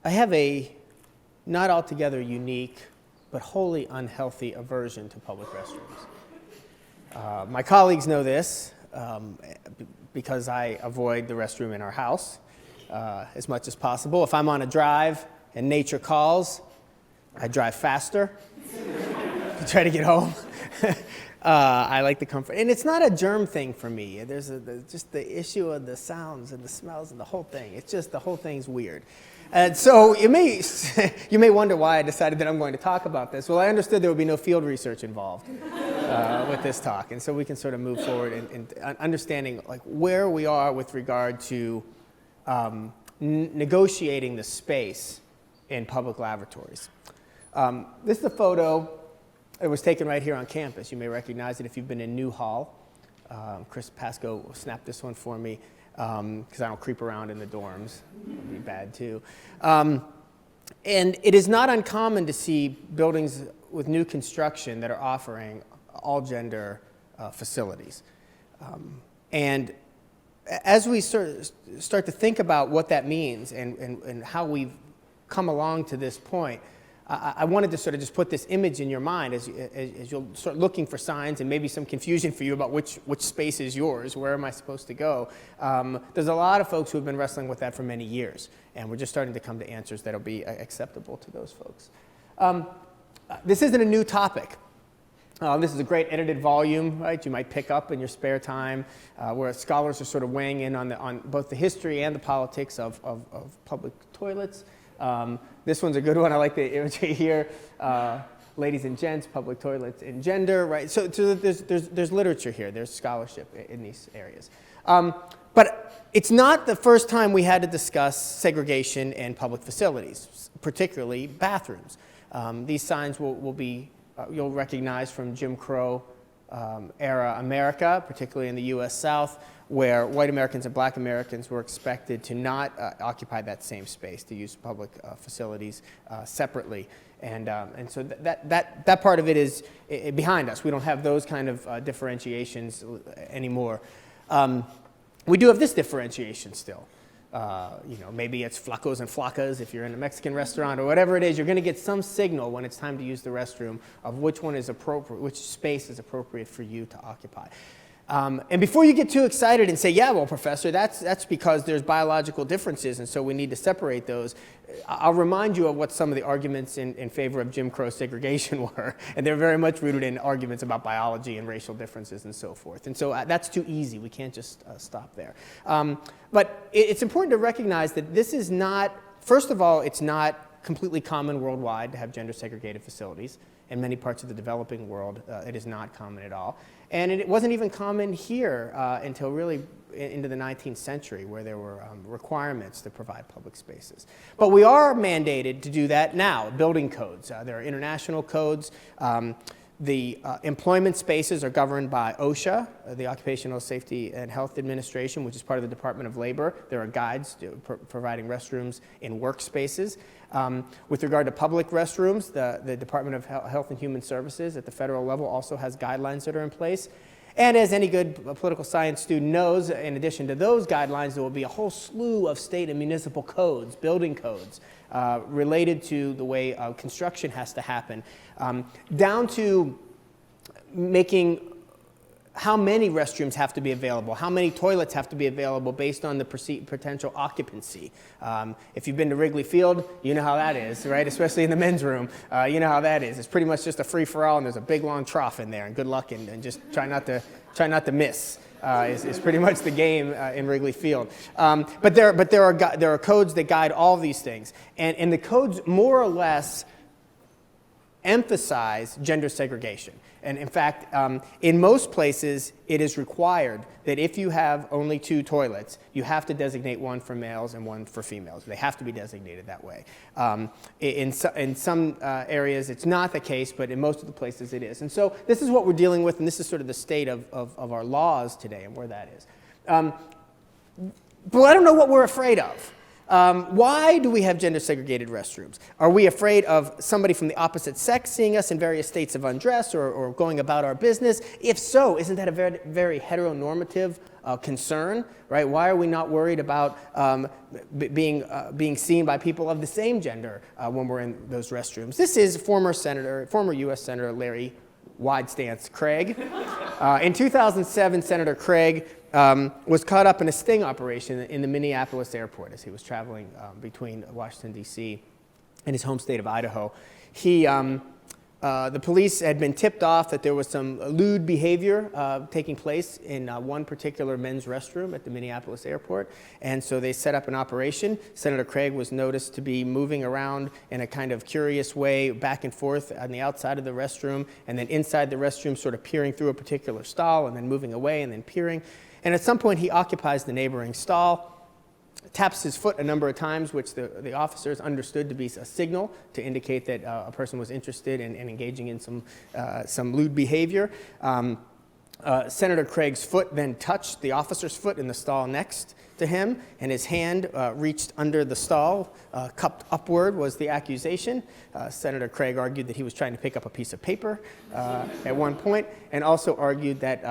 I have a not altogether unique, but wholly unhealthy aversion to public restrooms. My colleagues know this because I avoid the restroom in our house as much as possible. If I'm on a drive and nature calls, I drive faster to try to get home. I like the comfort. And it's not a germ thing for me. There's just the issue of the sounds and the smells and the whole thing. It's just the whole thing's weird. And so you may wonder why I decided that I'm going to talk about this. Well, I understood there would be no field research involved with this talk. And so we can sort of move forward in understanding like where we are with regard to negotiating the space in public lavatories. This is a photo. It was taken right here on campus. You may recognize it if you've been in New Hall. Chris Pasco snapped this one for me because I don't creep around in the dorms. That would be bad too. And it is not uncommon to see buildings with new construction that are offering all gender facilities. And as we start to think about what that means and how we've come along to this point, I wanted to sort of just put this image in your mind as you'll start looking for signs and maybe some confusion for you about which space is yours, where am I supposed to go. There's a lot of folks who have been wrestling with that for many years, and we're just starting to come to answers that'll be acceptable to those folks. This isn't a new topic. This is a great edited volume, right? You might pick up in your spare time, where scholars are sort of weighing in on both the history and the politics of public toilets. This one's a good one. I like the imagery here. Ladies and gents, public toilets and gender, right? So there's literature here. There's scholarship in these areas. But it's not the first time we had to discuss segregation in public facilities, particularly bathrooms. These signs will be, you'll recognize from Jim Crow era America, particularly in the U.S. South, where white Americans and black Americans were expected to not occupy that same space, to use public facilities separately. And so that part of it is behind us. We don't have those kind of differentiations anymore. We do have this differentiation still. Maybe it's flacos and flacas if you're in a Mexican restaurant or whatever it is. You're going to get some signal when it's time to use the restroom of which one is appropriate, which space is appropriate for you to occupy. And before you get too excited and say, yeah, well, professor, that's because there's biological differences, and so we need to separate those, I'll remind you of what some of the arguments in favor of Jim Crow segregation were. And they're very much rooted in arguments about biology and racial differences and so forth. And so that's too easy. We can't just stop there. But it's important to recognize that this is not, first of all, it's not completely common worldwide to have gender segregated facilities. In many parts of the developing world, it is not common at all. And it wasn't even common here until really into the 19th century, where there were requirements to provide public spaces. But we are mandated to do that now, building codes. There are international codes. The employment spaces are governed by OSHA, the Occupational Safety and Health Administration, which is part of the Department of Labor. There are guides providing restrooms in workspaces. With regard to public restrooms, the Department of Health and Human Services at the federal level also has guidelines that are in place. And as any good political science student knows, in addition to those guidelines, there will be a whole slew of state and municipal codes, building codes, related to the way construction has to happen, down to making how many restrooms have to be available, how many toilets have to be available based on the potential occupancy. If you've been to Wrigley Field, you know how that is, right? Especially in the men's room, you know how that is. It's pretty much just a free-for-all, and there's a big long trough in there, and good luck, and just try not to miss. Is pretty much the game in Wrigley Field. But there are codes that guide all these things, and the codes more or less emphasize gender segregation. And in fact, in most places, it is required that if you have only 2 toilets, you have to designate one for males and one for females. They have to be designated that way. In some areas, it's not the case, but in most of the places, it is. And so this is what we're dealing with, and this is sort of the state of our laws today and where that is. But I don't know what we're afraid of. Why do we have gender segregated restrooms? Are we afraid of somebody from the opposite sex seeing us in various states of undress or going about our business? If so, isn't that a very, very heteronormative concern, right? Why are we not worried about being seen by people of the same gender when we're in those restrooms? This is former U.S. Senator Larry Wide Stance Craig. In 2007, Senator Craig was caught up in a sting operation in the Minneapolis airport as he was traveling between Washington, D.C. and his home state of Idaho. The police had been tipped off that there was some lewd behavior taking place in one particular men's restroom at the Minneapolis airport, and so they set up an operation. Senator Craig was noticed to be moving around in a kind of curious way back and forth on the outside of the restroom, and then inside the restroom sort of peering through a particular stall, and then moving away, and then peering. And at some point, he occupies the neighboring stall, taps his foot a number of times, which the officers understood to be a signal to indicate that a person was interested in engaging in some lewd behavior. Senator Craig's foot then touched the officer's foot in the stall next to him, and his hand reached under the stall, cupped upward was the accusation. Senator Craig argued that he was trying to pick up a piece of paper at one point, and also argued that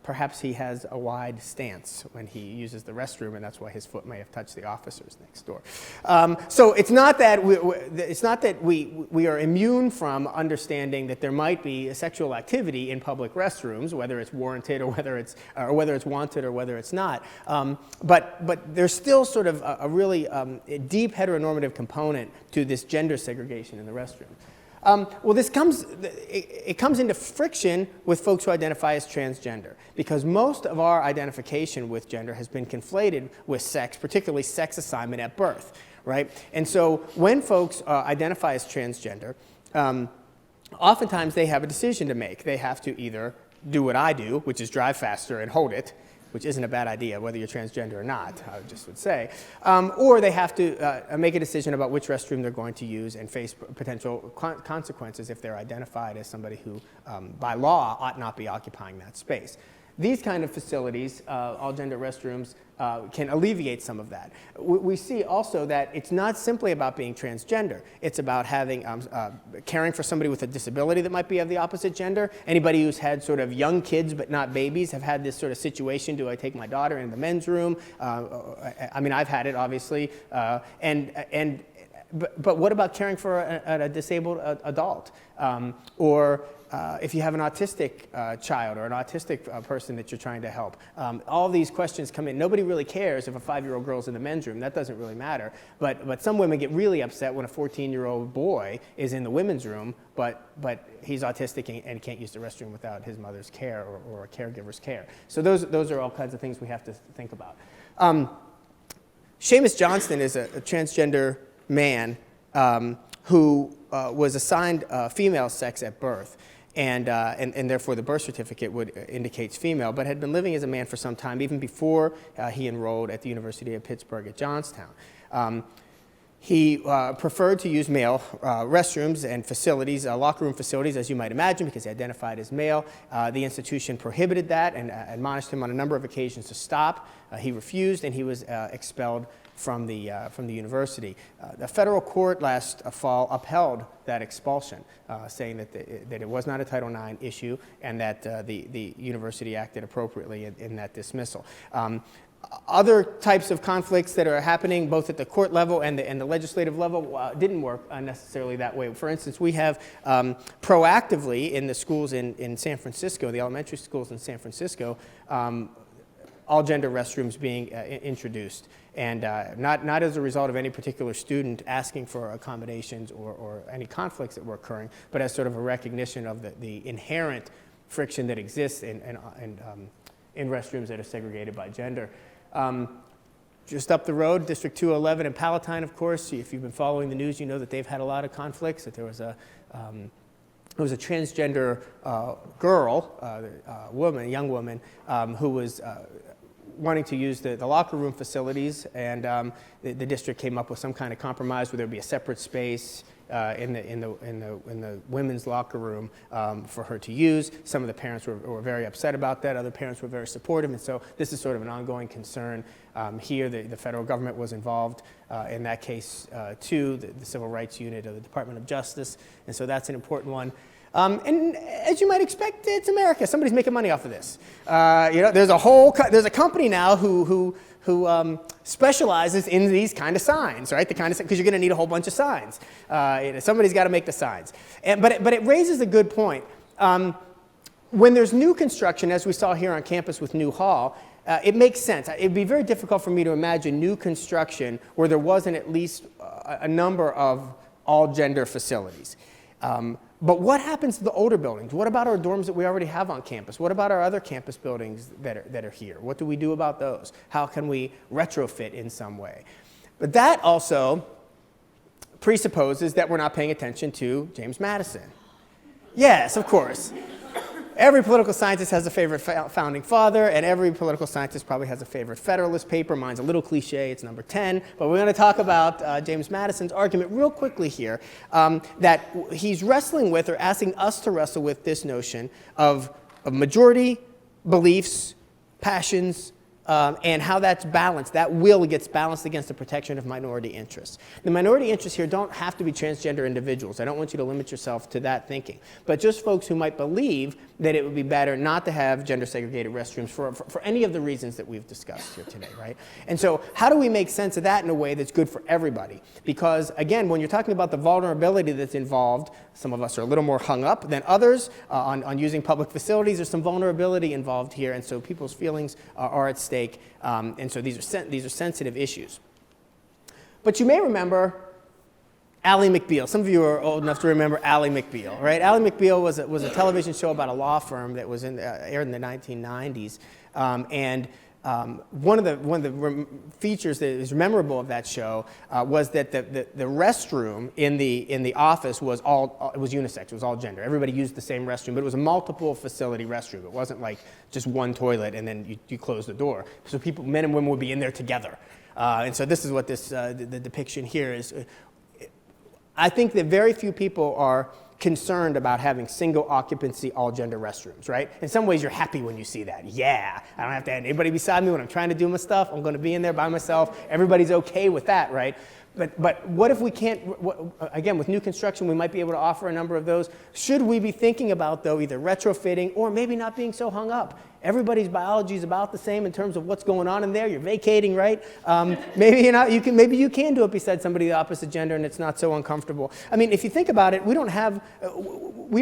perhaps he has a wide stance when he uses the restroom, and that's why his foot may have touched the officers next door. So it's not that we are immune from understanding that there might be a sexual activity in public restrooms, whether it's warranted or whether it's wanted or whether it's not. But there's still sort of a really deep heteronormative component to this gender segregation in the restroom. Well, this comes into friction with folks who identify as transgender, because most of our identification with gender has been conflated with sex, particularly sex assignment at birth, right? And so when folks identify as transgender, oftentimes they have a decision to make. They have to either do what I do, which is drive faster and hold it, which isn't a bad idea, whether you're transgender or not, I just would say. Or they have to make a decision about which restroom they're going to use and face potential consequences if they're identified as somebody who, by law, ought not be occupying that space. These kind of facilities, all gender restrooms, can alleviate some of that. We see also that it's not simply about being transgender. It's about having caring for somebody with a disability that might be of the opposite gender. Anybody who's had sort of young kids but not babies have had this sort of situation: do I take my daughter in the men's room? I mean, I've had it, obviously, but what about caring for a disabled adult? Or if you have an autistic child or an autistic person that you're trying to help. All these questions come in. Nobody really cares if a 5-year-old girl's in the men's room. That doesn't really matter. But some women get really upset when a 14-year-old boy is in the women's room, but he's autistic and can't use the restroom without his mother's care or a caregiver's care. So those are all kinds of things we have to think about. Seamus Johnston is a transgender man who was assigned female sex at birth, and therefore the birth certificate indicates female, but had been living as a man for some time, even before he enrolled at the University of Pittsburgh at Johnstown. He preferred to use male restrooms and facilities, locker room facilities, as you might imagine, because he identified as male. The institution prohibited that and admonished him on a number of occasions to stop. He refused, and he was expelled from the university. The federal court last fall upheld that expulsion, saying that it was not a Title IX issue and that the university acted appropriately in that dismissal. Other types of conflicts that are happening both at the court level and the legislative level didn't work necessarily that way. For instance, we have proactively in the schools in San Francisco, the elementary schools in San Francisco, all gender restrooms being introduced, and not as a result of any particular student asking for accommodations or any conflicts that were occurring, but as sort of a recognition of the inherent friction that exists in restrooms that are segregated by gender. Just up the road, District 211 in Palatine, of course, if you've been following the news, you know that they've had a lot of conflicts, that there was a transgender girl, a young woman, who was wanting to use the locker room facilities, and the district came up with some kind of compromise where there'd be a separate space in the women's locker room for her to use. Some of the parents were very upset about that. Other parents were very supportive, and so this is sort of an ongoing concern. Here, the federal government was involved in that case too, the Civil Rights Unit of the Department of Justice, and so that's an important one. And as you might expect, it's America. Somebody's making money off of this. There's a company now who specializes in these kind of signs, right? Because you're going to need a whole bunch of signs. Somebody's got to make the signs. But it raises a good point. When there's new construction, as we saw here on campus with New Hall, it makes sense. It'd be very difficult for me to imagine new construction where there wasn't at least a number of all-gender facilities. But what happens to the older buildings? What about our dorms that we already have on campus? What about our other campus buildings that are here? What do we do about those? How can we retrofit in some way? But that also presupposes that we're not paying attention to James Madison. Yes, of course. Every political scientist has a favorite founding father, and every political scientist probably has a favorite Federalist paper. Mine's a little cliche, it's number 10. But we're going to talk about James Madison's argument real quickly here, that he's wrestling with, or asking us to wrestle with, this notion of majority beliefs, passions, and how that's balanced. That will gets balanced against the protection of minority interests. The minority interests here don't have to be transgender individuals. I don't want you to limit yourself to that thinking. But just folks who might believe that it would be better not to have gender-segregated restrooms for any of the reasons that we've discussed here today, right? And so how do we make sense of that in a way that's good for everybody? Because, again, when you're talking about the vulnerability that's involved, some of us are a little more hung up than others on using public facilities. There's some vulnerability involved here, and so people's feelings are at stake. And so these are sensitive issues. But you may remember Ally McBeal. Some of you are old enough to remember Ally McBeal, right? Ally McBeal was a television show about a law firm that was aired in the 1990s. One of the features that is memorable of that show was that the restroom in the office was unisex. It was all gender. Everybody used the same restroom, but it was a multiple facility restroom. It wasn't like just one toilet and then you close the door. So men and women would be in there together. And so this is what the depiction here is. I think that very few people are concerned about having single occupancy, all gender restrooms, right? In some ways, you're happy when you see that. Yeah, I don't have to have anybody beside me when I'm trying to do my stuff. I'm going to be in there by myself. Everybody's okay with that, right? But what if we can't, again, with new construction, we might be able to offer a number of those. Should we be thinking about, though, either retrofitting or maybe not being so hung up? Everybody's biology is about the same in terms of what's going on in there. You're vacating, right? Maybe you're not. Maybe you can do it beside somebody of the opposite gender, and it's not so uncomfortable. I mean, if you think about it, we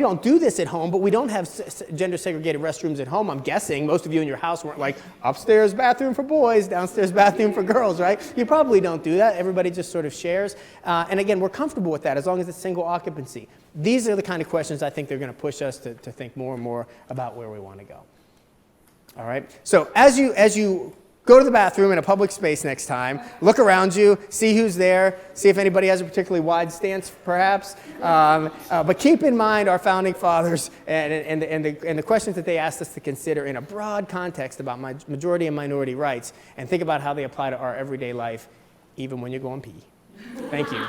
don't do this at home, but we don't have gender-segregated restrooms at home. I'm guessing most of you in your house weren't like upstairs bathroom for boys, downstairs bathroom for girls, right? You probably don't do that. Everybody just sort of shares. And again, we're comfortable with that as long as it's single occupancy. These are the kind of questions I think they're going to push us to think more and more about where we want to go. All right. So as you go to the bathroom in a public space next time, look around you, see who's there, see if anybody has a particularly wide stance, perhaps. But keep in mind our founding fathers and the questions that they asked us to consider in a broad context about majority and minority rights, and think about how they apply to our everyday life, even when you're going pee. Thank you.